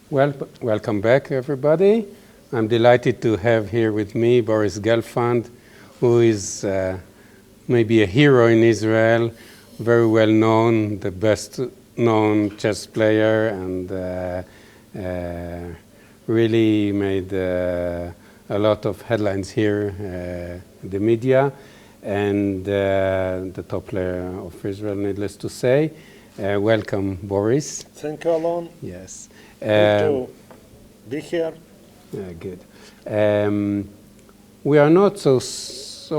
Well, welcome back, everybody. I'm delighted to have here with me Boris Gelfand, who is maybe a hero in Israel, very well known, the best known chess player, and really made a lot of headlines here in the media, and the top player of Israel, needless to say. Welcome, Boris. Thank you, Alon. Yes. Good to be here. Good. We are not so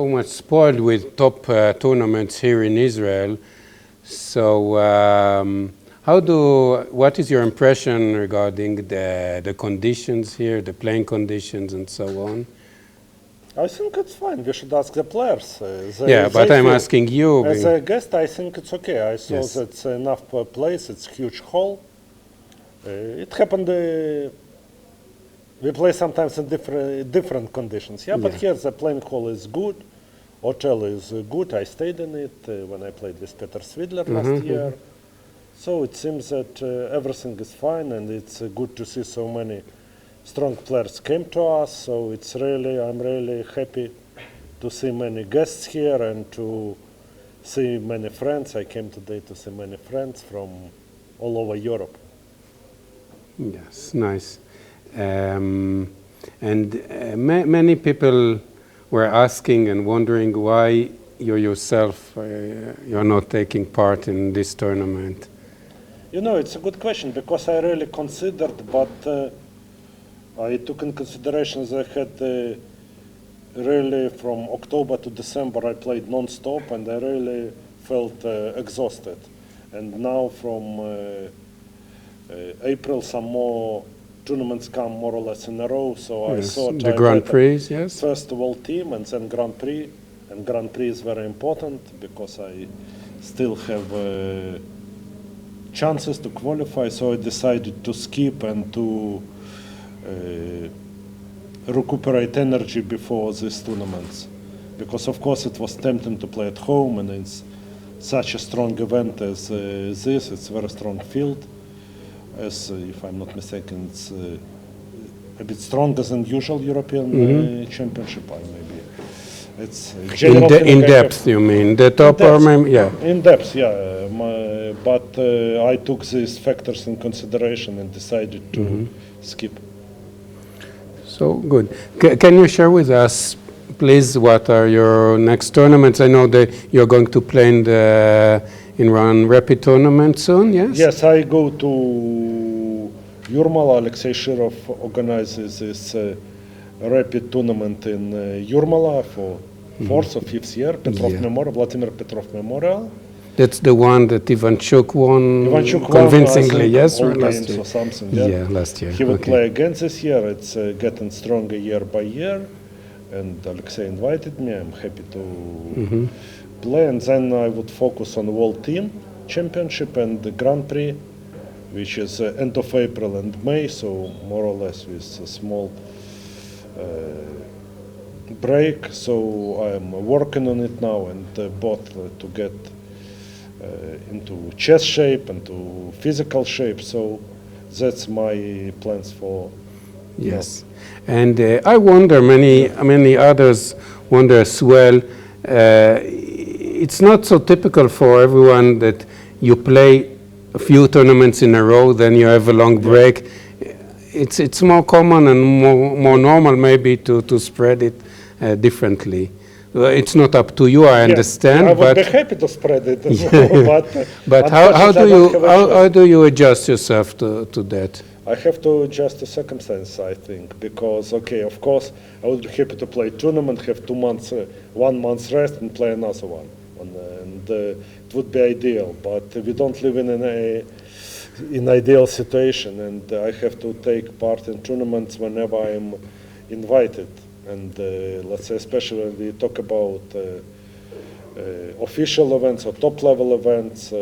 much spoiled with top tournaments here in Israel. So, what is your impression regarding the conditions here, the playing conditions, and so on? I think it's fine. We should ask the players. But I'm asking you. As a guest, I think it's okay. I saw Yes. that it's enough place. It's huge hall. It happened. We play sometimes in different conditions. But here the playing hall is good. Hotel is good. I stayed in it when I played with Peter Swidler last year. So it seems that everything is fine, and it's good to see so many strong players came to us. So I'm really happy to see many guests here and to see many friends. I came today to see many friends from all over Europe. Yes, nice. Many people were asking and wondering why you yourself you're not taking part in this tournament. It's a good question because I really considered, but I took in consideration that I had really from October to December I played non-stop, and I really felt exhausted. And now from April some more tournaments come more or less in a row, so Yes, I thought the Grand Prix, yes. First of all team and then Grand Prix, and Grand Prix is very important because I still have chances to qualify, so I decided to skip and to recuperate energy before these tournaments, because of course it was tempting to play at home, and it's such a strong event as this. It's a very strong field, as if I'm not mistaken it's a bit stronger than usual European championship. Maybe it's in depth, you mean the top or maybe, yeah, in depth, yeah. But I took these factors in consideration and decided to skip. So good. Can you share with us, please, what are your next tournaments? I know that you're going to play in the Iran Rapid tournament soon, yes? Yes, I go to Yurmala. Alexei Shirov organizes this Rapid tournament in Yurmala for 4th or 5th year, Petrov Memorial, Vladimir Petrov Memorial. That's the one that Ivanchuk won convincingly, yes, or last year? Or something, yeah, last year. He will play again this year. It's getting stronger year by year, and Alexei invited me. I'm happy to play, and then I would focus on the World Team Championship and the Grand Prix, which is end of April and May, so more or less with a small break. So I'm working on it now, and both to get into chess shape and to physical shape. So that's my plans for. Yes, and I wonder, many others wonder as well. It's not so typical for everyone that you play a few tournaments in a row, then you have a long break. It's more common and more normal maybe to spread it differently. It's not up to you, I understand. I would be happy to spread it, but how do you adjust yourself to that? I have to adjust the circumstances, I think, because of course, I would be happy to play tournament, have 2 months, 1 month's rest, and play another one, and it would be ideal. But we don't live in an ideal situation, and I have to take part in tournaments whenever I'm invited. And let's say, especially when we talk about official events or top-level events,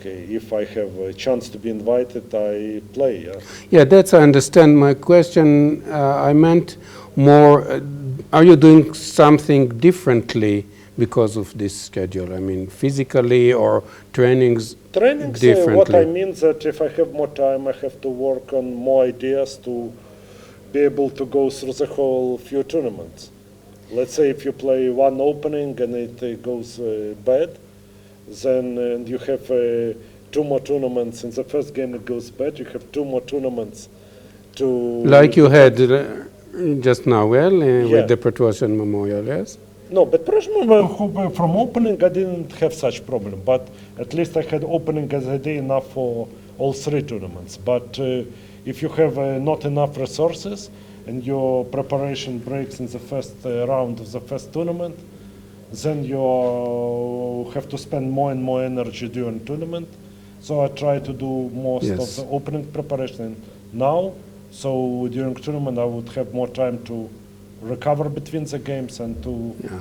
if I have a chance to be invited, I play. Yeah, that's I understand. My question, I meant more, are you doing something differently because of this schedule? I mean, physically or trainings Trainings, differently? what I mean that if I have more time, I have to work on more ideas to be able to go through the whole few tournaments. Let's say if you play one opening and it goes bad, then and you have 2 more tournaments. In the first game it goes bad, you have 2 more tournaments to... Like you had just now, well, Yeah. with the Petrosian Memorial, yes? No, but from opening I didn't have such problem, but at least I had opening as a day enough for all 3 tournaments. But if you have not enough resources and your preparation breaks in the first round of the first tournament, then you have to spend more and more energy during tournament. So I try to do most Yes. of the opening preparation now, so during tournament I would have more time to recover between the games and to... Yeah.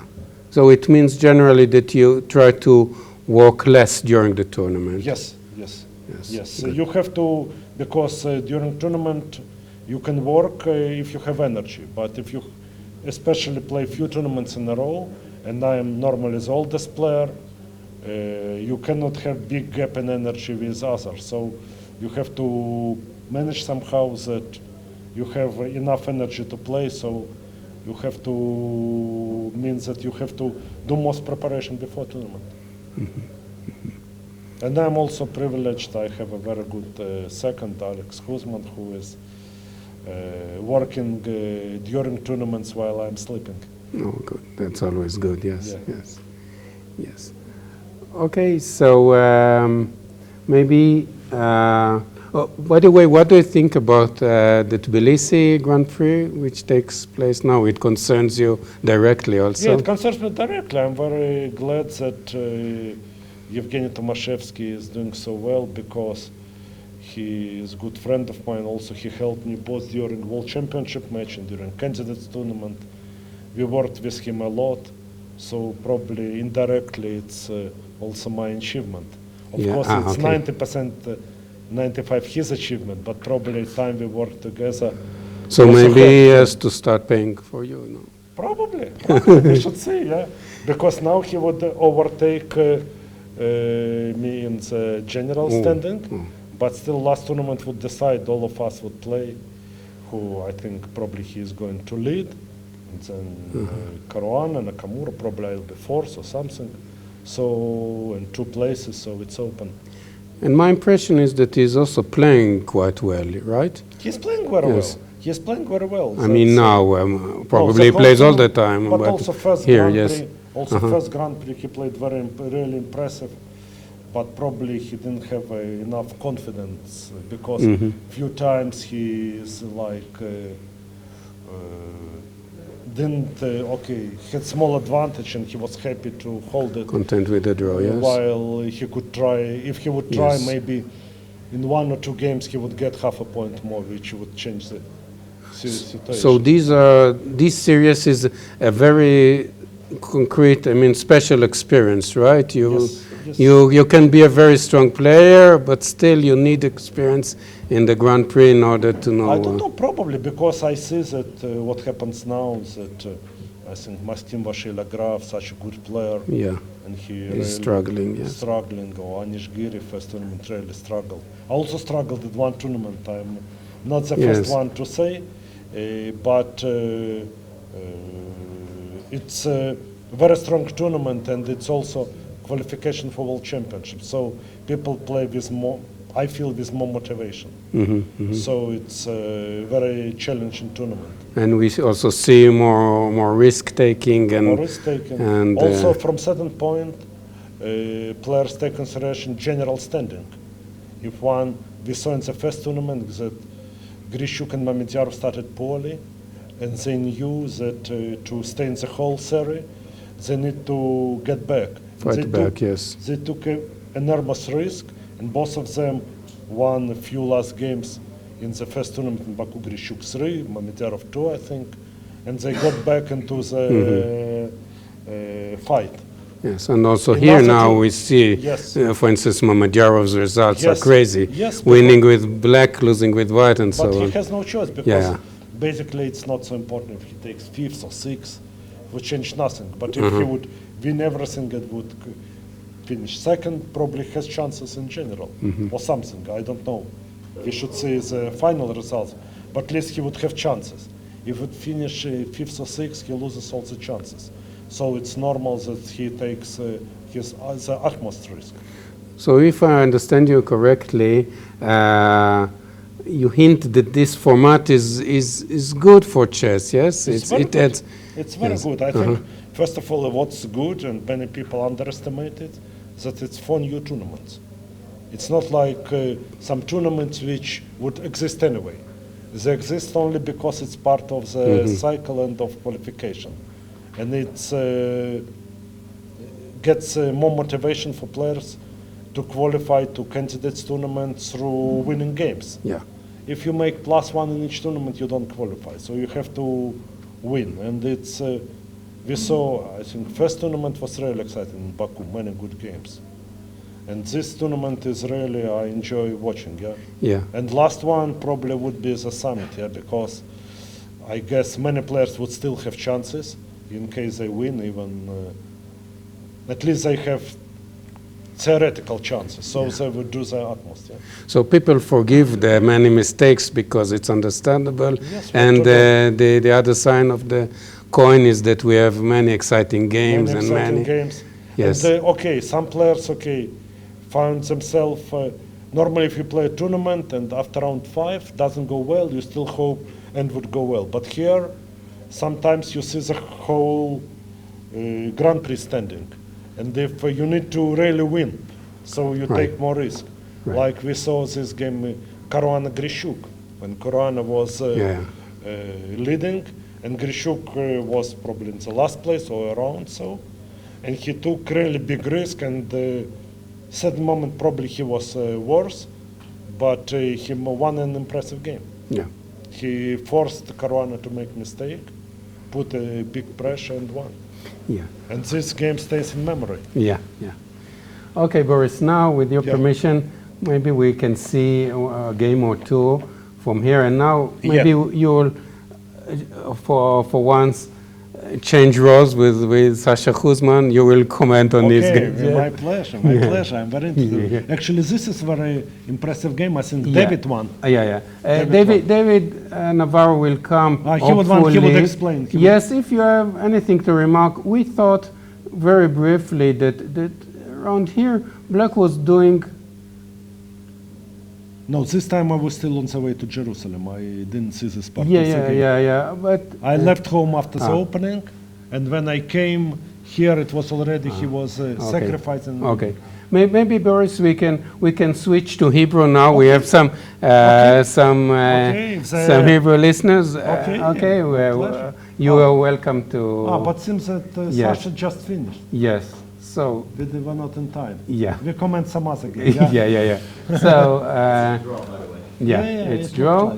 So it means generally that you try to work less during the tournament. Yes, yes, Yes, yes. good. You have to, because during tournament you can work if you have energy, but if you especially play few tournaments in a row, and I am normally the oldest player, you cannot have big gap in energy with others. So you have to manage somehow that you have enough energy to play, so you have to means that you have to do most preparation before tournament. And I'm also privileged. I have a very good second, Alex Kuzman, who is working during tournaments while I'm sleeping. Oh, good. That's always good. Yes, Yeah. yes, yes. Okay, so maybe. Oh, by the way, what do you think about the Tbilisi Grand Prix, which takes place now? It concerns you directly, also. Yeah, it concerns me directly. I'm very glad that Yevgeny Tomashevsky is doing so well, because he is a good friend of mine. Also, he helped me both during World Championship match and during Candidates Tournament. We worked with him a lot, so probably indirectly it's also my achievement. Of Yeah, course, it's okay. 90%, 95 his achievement, but probably time we work together. So also maybe he helped has to start paying for you, no? Probably, we should say, yeah. Because now he would overtake me in the general standing, but still last tournament would decide, all of us would play, who I think probably he is going to lead. And then Caruana and Nakamura probably will be fourth or something. So in 2 places, so it's open. And my impression is that he's also playing quite well, right? He's playing very Yes. well. He's playing very well. I mean, That's, now probably he the plays all the confidence, time, but also first here, Grand yes. Prix, also first Grand Prix he played really impressive, but probably he didn't have enough confidence, because few times he is like had small advantage and he was happy to hold it. Content with the draw, yes. While he could try, if he would try, Yes. maybe in 1 or 2 games he would get half a point more, which would change the situation. So this series is a very concrete, I mean, special experience, right? Yes, yes. You can be a very strong player, but still you need experience in the Grand Prix in order to know. I don't know, probably, because I see that what happens now is that I think Mastin Vashilagraf, such a good player, Yeah, and he he's really struggling, yes. struggling, or Anish Giri first tournament really struggled. I also struggled at one tournament. I'm not the first Yes. one to say, but it's a very strong tournament, and it's also qualification for World Championship. So people play with more, I feel, with more motivation. So it's a very challenging tournament. And we also see more risk taking and More risk taking. and, Also, from certain point, players take consideration general standing. If we saw in the first tournament that Grishuk and Mamedyarov started poorly, and they knew that to stay in the whole series, they need to get back. fight back, yes. They took an enormous risk, and both of them won a few last games in the first tournament in Baku. Grishuk 3, Mamedyarov 2, I think, and they got back into the fight. Yes, and also In here Lazarev- now we see, Yes. for instance, Mamedyarov's results are Yes, crazy. yes, Winning with black, losing with white, and so But he on. has no choice, because Yeah. basically it's not so important if he takes 5th or 6th, it would change nothing. But if he would win everything and would finish second, probably has chances in general, or something, I don't know. We should say the final results, but at least he would have chances. If it finish fifth or sixth, he loses all the chances. So it's normal that he takes the utmost risk. So if I understand you correctly, you hint that this format is good for chess, yes? It's very good. I think, first of all, what's good, and many people underestimate it, that it's for new tournaments. It's not like some tournaments which would exist anyway. They exist only because it's part of the cycle and of qualification. And it gets more motivation for players to qualify to candidates tournaments through winning games. Yeah. If you make +1 in each tournament, you don't qualify. So you have to win. And it's, we saw, I think, first tournament was really exciting in Baku, many good games. And this tournament is really, I enjoy watching, yeah? Yeah. And last one probably would be the summit, yeah, because I guess many players would still have chances in case they win, even, at least they have theoretical chances, so they would do their utmost, yeah? So people forgive the many mistakes because it's understandable, Yes, and the other side of the coin is that we have many exciting games Many and exciting many... games. Yes. And, okay, some players, found themselves, normally if you play a tournament and after round 5 doesn't go well, you still hope and would go well. But here, sometimes you see the whole Grand Prix standing. And if you need to really win, so you take more risk. Right. Like we saw this game, Caruana-Grishuk, when Caruana was leading, and Grishuk was probably in the last place or around so. And he took really big risk, and certain moment probably he was worse, but he won an impressive game. Yeah. He forced Caruana to make mistake, put a big pressure and won. Yeah. And this game stays in memory. Yeah, yeah. Okay, Boris, now with your permission, maybe we can see a game or two from here. And now maybe you'll, for once, change roles with Sasha Kuzman. You will comment on this game. My pleasure, my pleasure. I'm very interested. Actually, this is a very impressive game. I think David won. David Navarro will come. He would explain. Yes, if you have anything to remark, we thought very briefly that around here, Black was doing... No, this time I was still on the way to Jerusalem. I didn't see this part. But I left home after the opening, and when I came here, it was already he was sacrificing. Okay, maybe Boris, we can switch to Hebrew now. We have some Hebrew listeners. Well, you are welcome to. But seems that Sasha just finished. Yes. So we were not in time. Yeah. We comment some other game. So it's draw.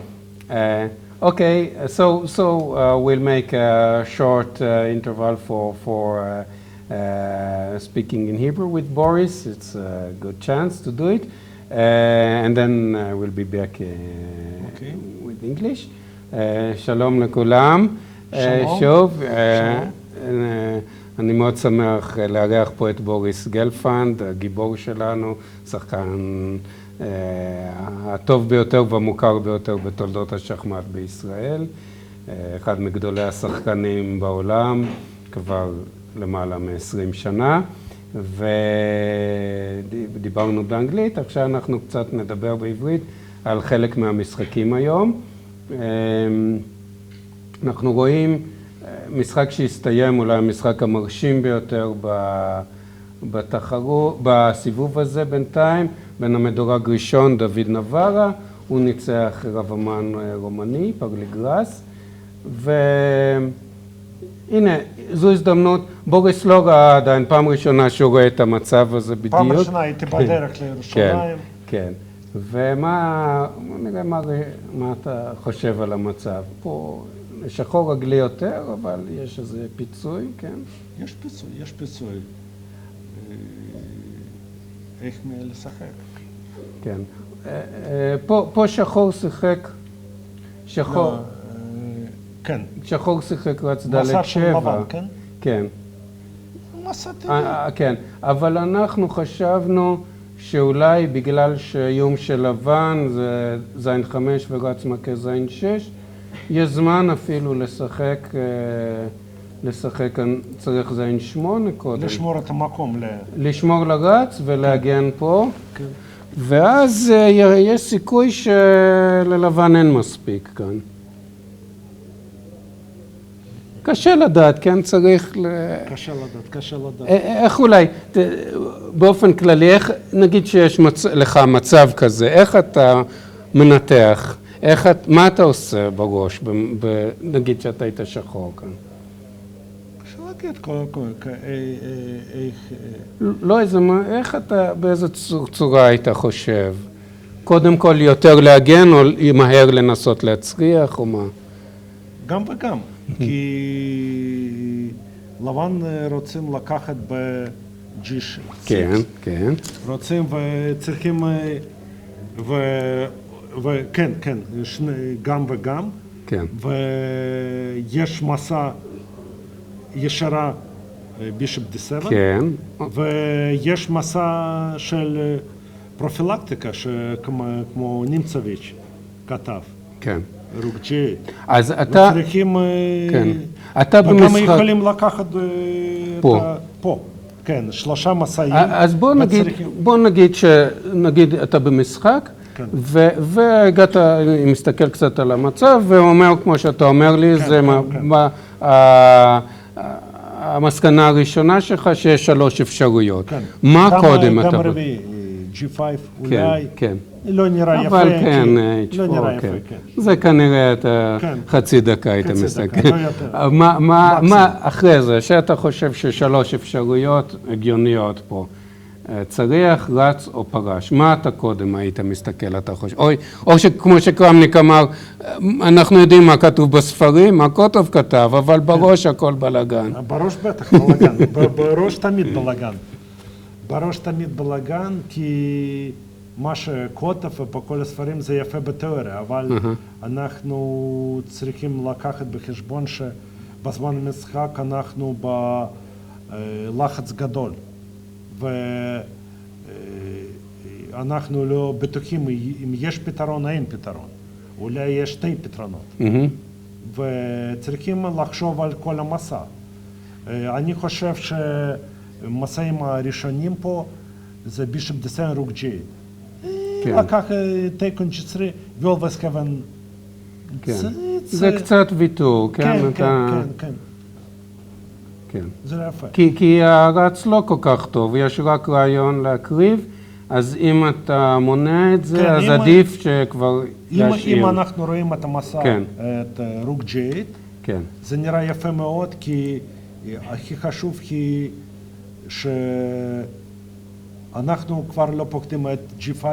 Okay. So we'll make a short interval for speaking in Hebrew with Boris. It's a good chance to do it, and then we'll be back with English. Shalom לכולם. שוב. אני מאוד שמח לארח פה את בוריס גלפנד, הגיבור שלנו, שחקן הטוב ביותר והמוכר ביותר בתולדות השחמט בישראל, אחד מגדולי השחקנים בעולם, כבר למעלה מ-20 שנה, ודיברנו באנגלית, עכשיו אנחנו קצת נדבר בעברית על חלק מהמשחקים היום. אנחנו רואים משחק שהסתיים, אולי המשחק המרשים ביותר בסיבוב הזה בינתיים, בין המדורג ראשון דוד נברה, הוא ניצח רב-אמן רומני, פגליגרס, והנה, זו הזדמנות, בוריס לא ראה עדיין, פעם ראשונה שהוא רואה את המצב הזה בדיוק. פעם ראשונה הייתי בדרך לירושלים. כן, ומה אתה חושב על המצב? פה שחור רגלי יותר, אבל יש איזה פיצוי, כן? יש פיצוי. איך לשחק? כן. פה שחור שיחק, כן. שחור שיחק רץ ד' 7. מסע של לבן, כן? כן. מסע טבעי. כן, אבל אנחנו חשבנו שאולי בגלל שיום של לבן זה זין 5 ורץ מכה זין 6, יש זמן אפילו לשחק, צריך זין 8 קודם. לשמור את המקום. לשמור לרץ ולהגן פה. כן. ואז יש סיכוי שללבן אין מספיק כאן. קשה לדעת, כן? צריך קשה לדעת. איך אולי, באופן כללי, נגיד שיש לך מצב כזה, איך אתה מנתח? מה אתה עושה בראש, נגיד שאתה היית שחור כאן? קשה להגיד, לא, איך אתה, באיזה צורה היית חושב? קודם כל יותר להגן או מהר לנסות להצליח או מה? גם וגם. כי לבן רוצים לקחת ב-G6. כן, כן. רוצים וצריכים, וכן, כן, גם וגם. כן. ויש מסע ישרה בישופ D7. כן. ויש מסע של פרופילקטיקה, כמו נימצוביץ' כתב. כן. רוק ג'ייט. אז אתה... וצריכים... כן. אתה במשחק... וגם יכולים לקחת... פה. כן, 3 מסעים. אז בוא נגיד שנגיד אתה במשחק, והגעת, מסתכל קצת על המצב, ואומר, כמו שאתה אומר לי, זה המסקנה הראשונה שלך, שיש 3 אפשרויות. מה קודם אתה... גם רביעי, G5 אולי. כן. לא נראה יפה. אבל כן, לא נראה יפה, כן. זה כנראה אתה חצי דקה היית מסתכל. לא יותר. מה אחרי זה, שאתה חושב ש3 אפשרויות הגיוניות פה, צריח, רץ או פרש, מה אתה קודם היית מסתכל, אתה חושב? או שכמו שקרמניק אמר, אנחנו יודעים מה כתוב בספרים, מה קוטוב כתב, אבל בראש הכל בלגן. בראש בטח בלגן, בראש תמיד בלגן. בראש תמיד בלגן, כי מה שקוטב ובכל הספרים זה יפה בתיאוריה, אבל אנחנו צריכים לקחת בחשבון שבזמן המשחק אנחנו בלחץ גדול, ואנחנו לא בטוחים אם יש פתרון או אין פתרון, אולי יש 2 פתרונות, וצריכים לחשוב על כל המסע. אני חושב שהמסעים הראשונים פה זה בישופ D7 רוק ג'ייט. לקח תיקון 6 ולבסקוון. זה קצת ויתור, כן? כן. זה יפה. כי הרץ לא כל כך טוב, יש רק רעיון להקריב, אז אם אתה מונע את זה, אז עדיף שכבר להשאיר. אם אנחנו רואים את המסע, את רוק ג'ייט, זה נראה יפה מאוד, כי הכי חשוב היא אנחנו כבר לא פוקדים את G5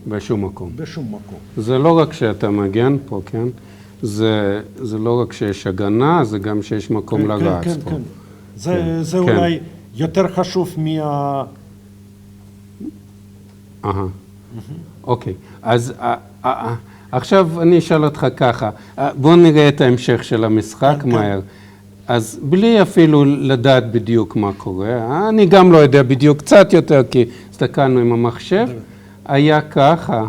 בשום מקום. בשום מקום. זה לא רק שאתה מגן פה, כן? זה לא רק שיש הגנה, זה גם שיש מקום לרץ פה. כן. זה אולי יותר חשוב אוקיי, אז עכשיו אני אשאל אותך ככה, בוא נראה את ההמשך של המשחק מהר. אז בלי אפילו לדעת בדיוק מה קורה, אני גם לא יודע בדיוק, קצת יותר, כי הסתכלנו עם המחשב, היה ככה.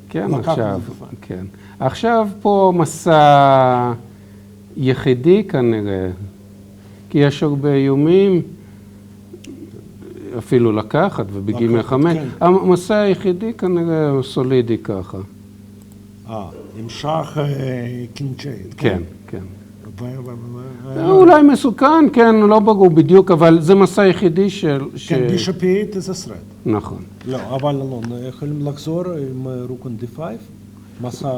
כן, עכשיו, כן. עכשיו פה מסע יחידי כנראה, כי יש הרבה איומים, אפילו לקחת ובגיל 5. המסע היחידי כנראה סולידי ככה. עם שח קינצ'ייט. כן. אולי מסוכן, כן, לא ברור בדיוק, אבל זה מסע יחידי כן, בישופ E8 זה סרט. נכון. לא, אבל לא, יכולים לחזור עם רוקון D5, מסע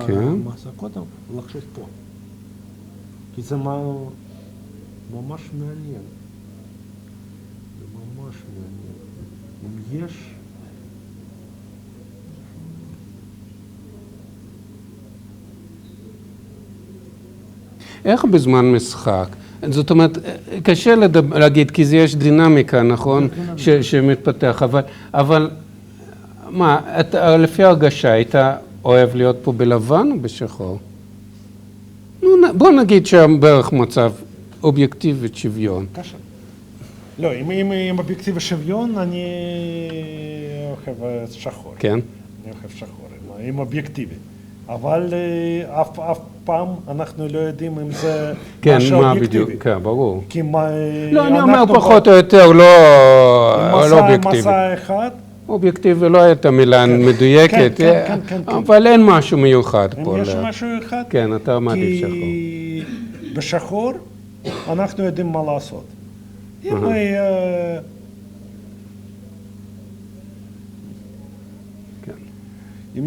קודם, לחשוב פה. כי זה ממש מעניין. אם יש... איך בזמן משחק? זאת אומרת, קשה להגיד, כי יש דינמיקה, נכון? שמתפתח, אבל מה, לפי הרגשה, היית אוהב להיות פה בלבן או בשחור? בוא נגיד שבערך מצב אובייקטיבית שוויון. קשה. לא, אם אובייקטיבי שוויון, אני אוהב שחור. כן. אני אוהב שחור, אם אובייקטיבי. אבל אף פעם אנחנו לא יודעים אם זה משהו אובייקטיבי. כן, כן, ברור. כי לא, אני אומר פחות או יותר, לא אובייקטיבי. מסע אחד. אובייקטיבי לא הייתה מילה מדויקת, כן. אבל אין משהו מיוחד פה. אם יש משהו אחד, כן, אתה מעדיף שחור. כי בשחור אנחנו יודעים מה לעשות. אם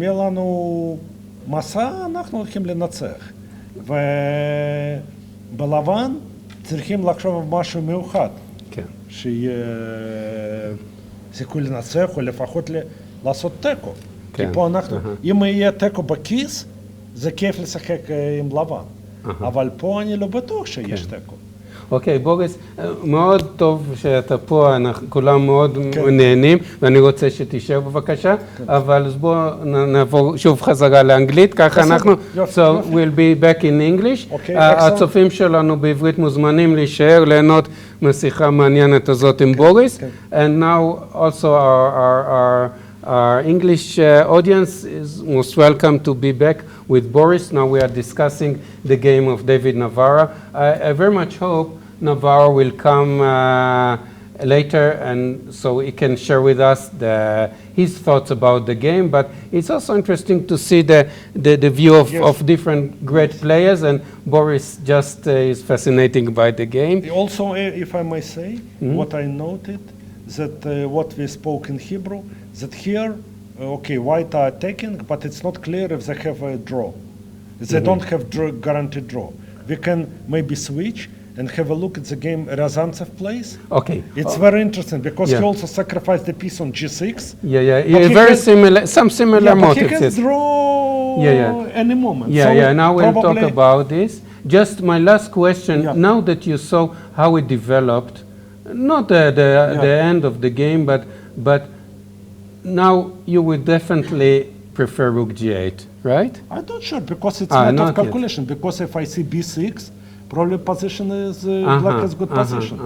יהיה לנו מסע, אנחנו הולכים לנצח. ובלבן צריכים לחשוב על משהו מיוחד. כן. שיהיה סיכוי לנצח, או לפחות לעשות תיקו. כי פה אנחנו, אם יהיה תיקו בכיס, זה כיף לשחק עם לבן. אבל פה אני לא בטוח שיש תיקו. אוקיי, בוריס, מאוד טוב שאתה פה, כולם מאוד נהנים, ואני רוצה שתישאר בבקשה, אבל אז בואו נעבור שוב חזרה לאנגלית, ככה אנחנו, so we'll be back in English. הצופים שלנו בעברית מוזמנים להישאר, ליהנות מהשיחה המעניינת הזאת עם בוריס, and now also our English audience is most welcome to be back with Boris. Now we are discussing the game of David Navarra. I very much hope Navarro will come later, and so he can share with us his thoughts about the game. But it's also interesting to see the view of different great players, and Boris just is fascinating by the game. Also, if I may say, what I noted, that what we spoke in Hebrew, that here, okay, white are attacking, but it's not clear if they have a draw. They don't have guaranteed draw. We can maybe switch and have a look at the game Ryazantsev plays. Okay. It's very interesting because he also sacrificed the piece on g6. Yeah, very similar, some similar motives. But he can draw any moment. Now we'll talk about this. Just my last question, now that you saw how it developed, not the end of the game, but now you would definitely prefer rook g8, right? I'm not sure because it's a matter of calculation. Because if I see b6, probably position is black has good position.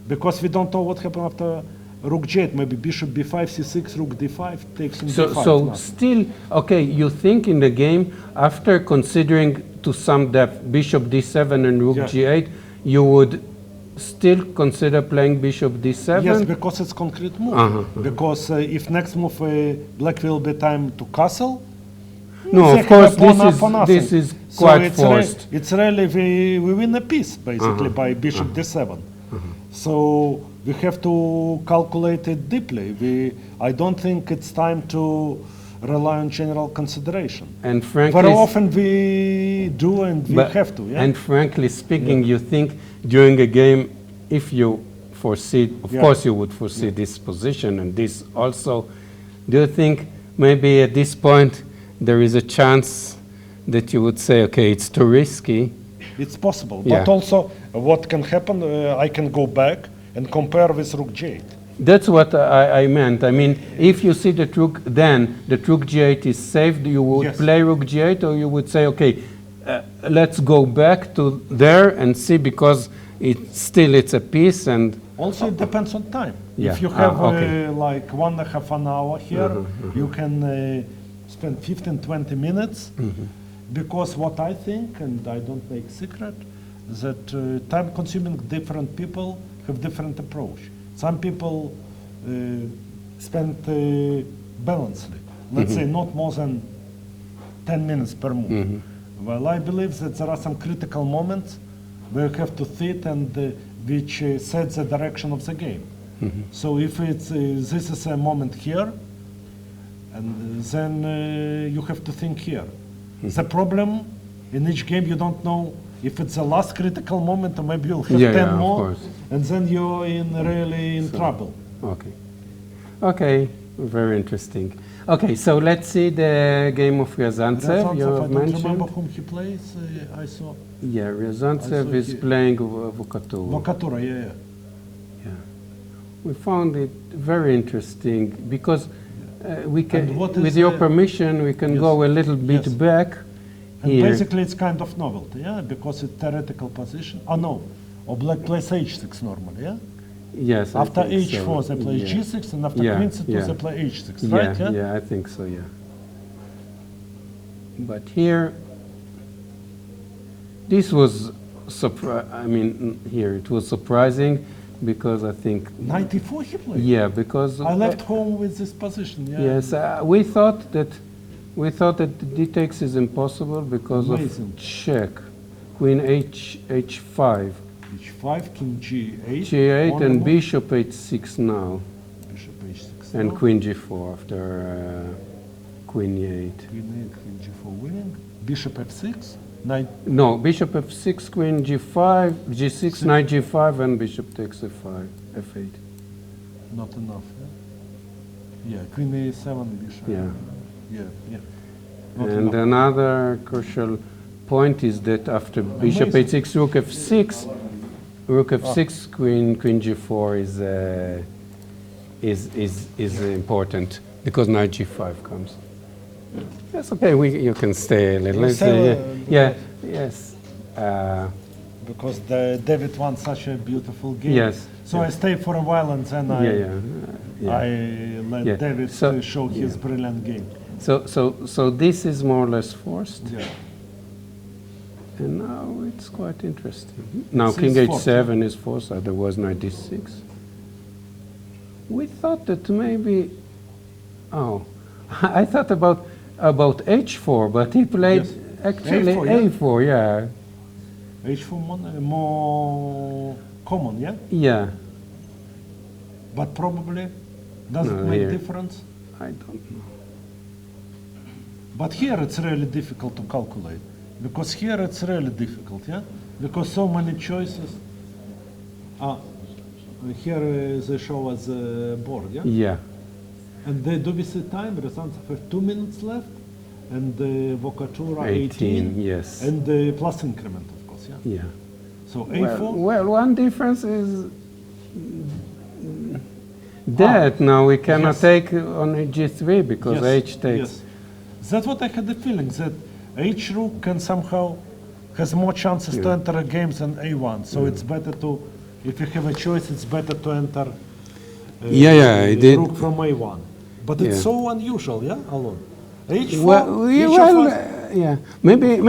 Because we don't know what happened after rook g8. Maybe bishop b5, c6, rook d5 takes in d5. So still, okay, you think in the game, after considering to some depth bishop d7 and rook g8, you would still consider playing bishop d7? Yes, because it's concrete move. Because if next move black will be time to castle. No, of course, this is quite forced. It's really, we win a piece, basically, by bishop d7. So we have to calculate it deeply. I don't think it's time to rely on general consideration. And frankly, very often we do, and we have to. And frankly speaking, you think during a game, if you foresee, of course you would foresee this position and this also, do you think maybe at this point there is a chance that you would say, okay, it's too risky? It's possible, but also what can happen, I can go back and compare with rook g8. That's what I meant. I mean, if you see the rook, then the rook g8 is saved, you would play rook g8, or you would say, okay, let's go back to there and see, because it's a piece. And also it depends on time. If you have like 1.5 an hour here, you can spend 15-20 minutes, because what I think, and I don't make secret, that time-consuming different people have different approach. Some people spend balancedly, let's say not more than 10 minutes per move. Well, I believe that there are some critical moments where you have to sit and which set the direction of the game. So if it's this is a moment here, and then you have to think here. The problem in each game, you don't know if it's the last critical moment, or maybe you'll have 10 more, and then you're really in trouble. Okay, very interesting. Okay, so let's see the game of Ryazantsev. You have mentioned. I don't remember whom he plays. I saw. Yeah, Ryazantsev is playing Vokatura. Vokatura, yeah. We found it very interesting because we can, with your permission, we can go a little bit back. And basically, it's kind of novelty, because it's theoretical position. Oh no, Or black plays h6 normally, yeah? Yes. After I think h4 so. they play Yeah. g6, and after Yeah, queen c2 yeah. they play h6, Yeah, right? Yeah? yeah, I think so. Yeah. But here, this was I mean, here it was surprising because I think. Knight e4 he played? Yeah, because. I left home with this position, yeah. Yes, we thought that d takes is impossible because Amazing. of check, queen h5, h5, king g8. g8 and more. bishop h6 now, Bishop h6 and now. queen g4 after queen e8. Queen 8, queen g4 winning. Bishop f6. Knight. No, bishop f6, queen g5, g6, knight g5, and bishop takes f5, f8. Not enough, yeah? Yeah, queen a7, bishop. Yeah. Yeah, yeah. Not And enough. another crucial point is that after bishop Amazing. h6, rook f6, queen g4 is important because knight g5 comes. That's okay. You can stay a little. You Let's stay, say, yeah. Yes. Because David won such a beautiful game. Yes. So I stay for a while and then I let Yeah. David So- show his brilliant game. So this is more or less forced, Yeah. and now it's quite interesting. Now It's king forced, h7 is forced. Otherwise knight d6. We thought that maybe. Oh, I thought about h4, but he played Yes. actually A4, yeah. a4. Yeah. H4 more common, yeah? Yeah. But probably doesn't No, make here. difference. I don't know. But here it's really difficult to calculate. Because here it's really difficult, yeah? Because so many choices. Here they show us the board, yeah? Yeah. And do we see time? Ryazantsev have 2 minutes left, and Vokatura 18, yes. and plus increment, of course, yeah? Yeah. So A4, Well, one difference is that now we cannot Yes. take on g3 because h takes. Yes. That's what I had the feeling, that H rook can somehow has more chances to enter a game than A1. So it's better to, if you have a choice, it's better to enter I did. rook from A1. But it's Yeah. so unusual, yeah, Alon? H4, Well, each of us, yeah. Maybe.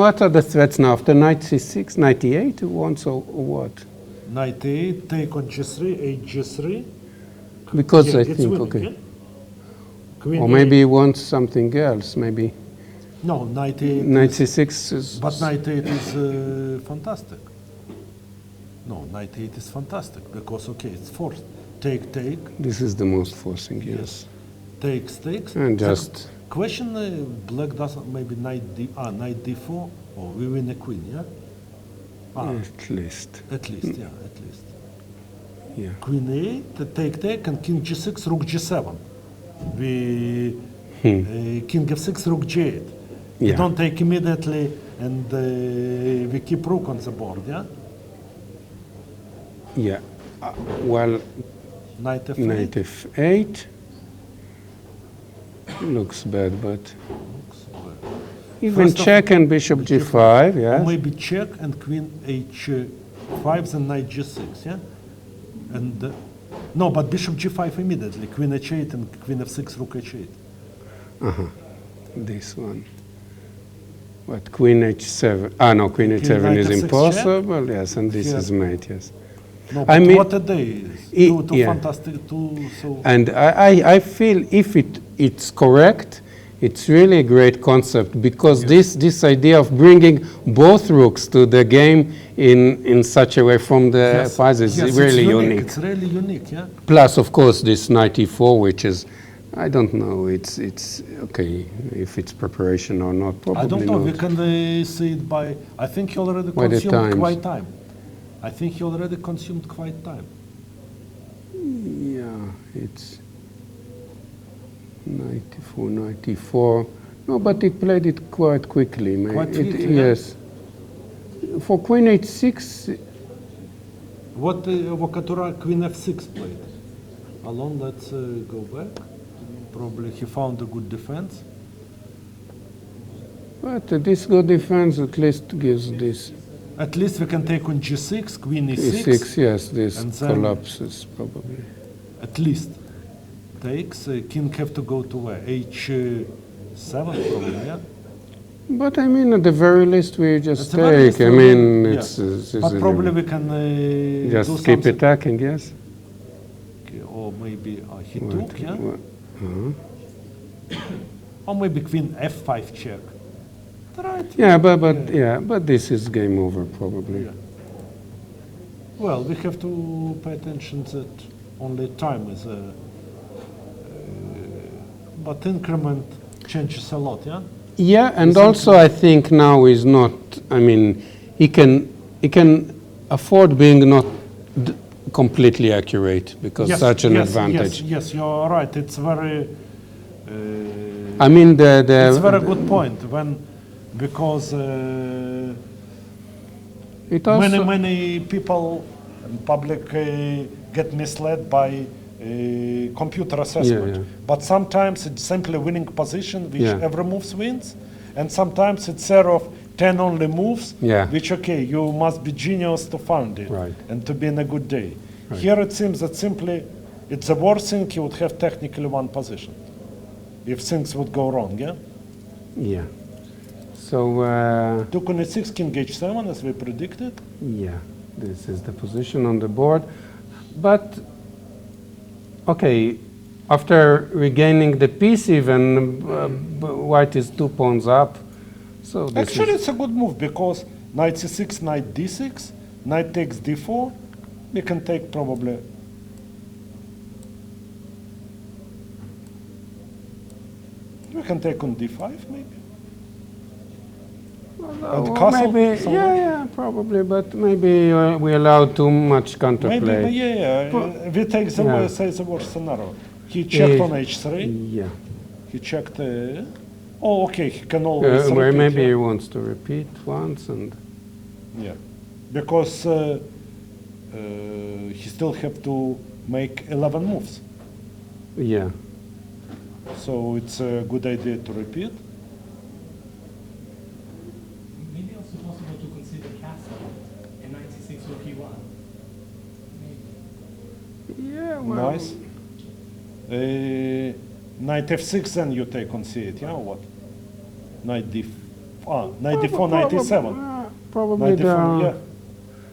What are the threats now? After knight c6, knight e8, who wants or what? knight A8, take on G3, H G3. Because Yeah, I it's think winning, okay. yeah? Queen Or A8. maybe he wants something else. Maybe No, knight A8. knight c6 is. But knight 8 is fantastic. No, knight 8 is fantastic because, okay, it's forced. Take, This is the most forcing, yes. takes. And The just question, black doesn't, maybe knight d4, or we win a queen, yeah? at least, At least, yeah, at least. yeah. Queen a8, take, and king g6, rook g7. We, king f6, rook g8. We Yeah. don't take immediately, and we keep rook on the board, yeah? Yeah. Well, Knight f8. knight f8 looks bad, but even First of- check and bishop g5, Or yes. maybe check and queen h5, then knight g6, yeah? And no, but bishop g5 immediately, queen h8 and queen f6, rook h8. This one. But queen h7. No, queen h7 knight is f6 impossible, yes, and this Yeah. is mate, yes. No, I but mean- what a day! Two yeah. fantastic, two so. And I feel if it's correct, it's really a great concept because this idea of bringing both rooks to the game in such a way from the pies is Yes, really it's unique. It's really unique, yeah. Plus, of course, this knight e4, which is, I don't know, it's okay if it's preparation or not. Probably I don't know. not. We can see it by. I think he already By the consumed times. quite time. I think he already consumed quite time. Yeah, it's 94, 94. No, but he played it quite quickly. Quite quickly, yeah. Yes. For queen h6, What Vokatura queen f6 played? Alon, let's go back. Probably he found a good defense. but this good defense at least gives this. At least we can take on g6, queen e6. E6, yes, this and then- collapses probably. At least takes. King have to go to where? H7 probably, yeah? But I mean, at the very least, we just At the very take. least, I we mean, will- it's. yeah. But probably we can do just something. keep attacking, yes? Okay, or maybe he What- took, yeah? what- Or maybe queen f5 check. Right. Yeah, but this is game over probably. Yeah. Well, we have to pay attention that only time is but increment changes a lot, yeah? Yeah, and This also I think now is not. I mean, he can afford being not completely accurate because such an advantage. Yes, you're right. It's very. I mean, It's a very good point because it also many people in public get misled by computer assessment. Yeah. But sometimes it's simply winning position, which Yeah. every moves wins, and sometimes it's set of 10 only moves, Yeah. which okay, you must be genius to find it Right. and to be in a good day. Right. Here it seems that simply it's the worst thing you would have technically one position if things would go wrong, yeah? yeah. So Took on e6, king h7 as we predicted. yeah, this is the position on the board, but okay. After regaining the piece, even white is 2 pawns up. So this Actually, is, it's a good move because knight c6, knight d6, knight takes d4. We can take probably. We can take on d5 maybe. And well, castle maybe somewhere? yeah, probably, but maybe we allow too much counterplay. Maybe, yeah. We take the Yeah. say the worst scenario. He checked on h3. Yeah. He checked. Oh, okay. He can always. Where repeat, maybe yeah. he wants to repeat once and Yeah, because he still have to make 11 moves. yeah. So it's a good idea to repeat. Maybe also possible to consider castle and knight c6 or p1. Maybe. Yeah, well, Nice. Knight f6, then you take on c8, yeah, or what? Knight knight d4, knight d7. Probably Knight there d4, yeah. are,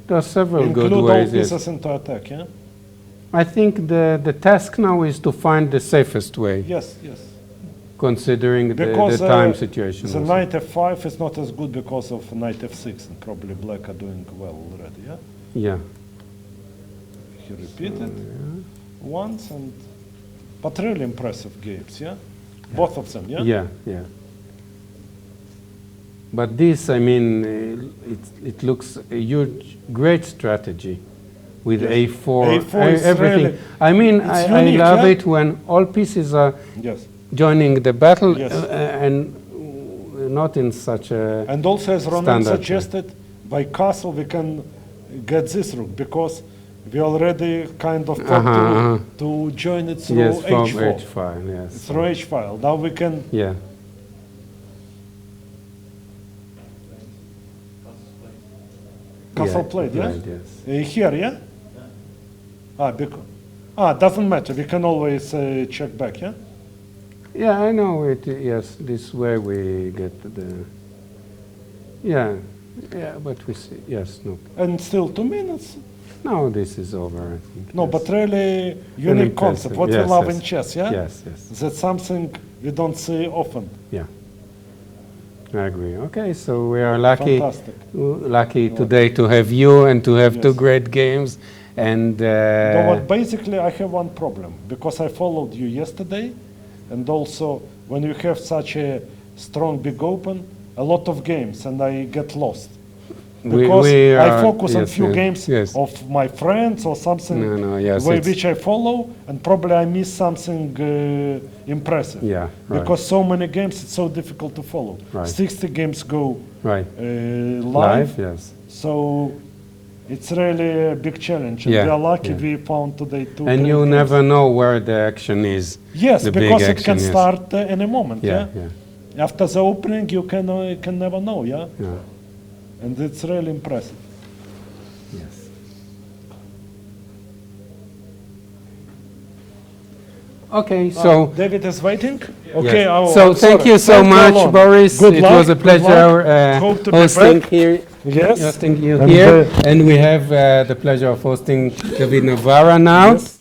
there are several Include good all ways. Yes. pieces into attack, yeah? I think the task now is to find the safest way, Yes. considering the Because time situation. the also. knight f5 is not as good because of knight f6, and probably black are doing well already, yeah? Yeah. He repeated once, but really impressive games, yeah? Both of them, yeah? Yeah. But this, I mean, it looks a huge, great strategy with Yes. A4, A4 is everything. really- I mean, it's I unique, love yeah? it when all pieces are Yes. joining the battle Yes. and not in such a. And also, as Ronan Standard, suggested, by castle we can get this rook because we already kind of thought to join it through Yes, from h4. H5, yes. Through h file. Now we can. Yeah. Castle Yeah, played, yeah? right, yes. Here, yeah? Doesn't matter. We can always check back, yeah? Yeah, I know it. Yes, this way we get the. Yeah, but we see. Yes, no. And still 2 minutes. No, this is over. I think. No, yes. but really unique concept. impressive. What Yes, we love yes. in chess, yeah? Yes. That's something we don't see often. Yeah. I agree. Okay, so we are lucky. Fantastic. Lucky today to have you and to have two Yes. great games. And No, but basically, I have one problem because I followed you yesterday, and also when you have such a strong big open, a lot of games, and I get lost because we I are- focus on yes, few yes, games yes. of my friends or something yes, which I follow, and probably I miss something impressive. Yeah, right. Because so many games, it's so difficult to follow. Right. 60 games go right. live, Yes. so it's really a big challenge. And Yeah, we are lucky yeah. we found today two. And great you games. never know where the action is. Yes, the big because it action, can yes. start any moment. Yeah, Yeah. After the opening, you can never know. Yeah. yeah. And it's really impressive. Yes. Okay, so David is waiting? Okay. yes. So thank you so much, Boris. Good it luck, was a good pleasure luck. Hope to be hosting back. here. Yes. Hosting you And, here, and we have the pleasure of hosting David Navarra now. Yes.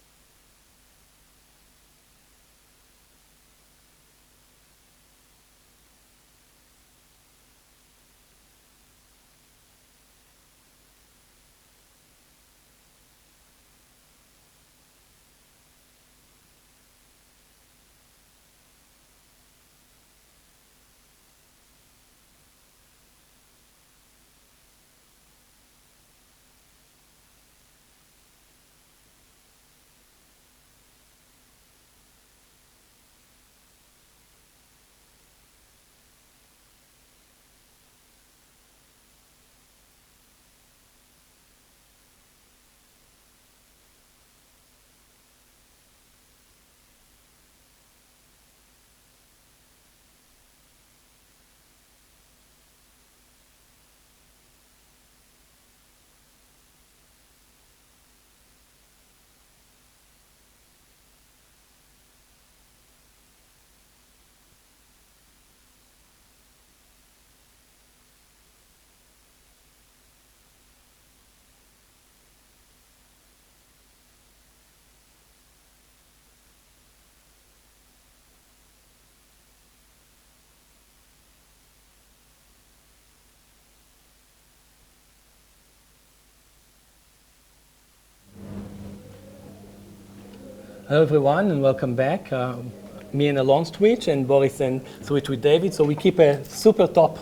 Hello everyone and welcome back. Me and Alon's Twitch and Boris and Switch with David. So we keep a super top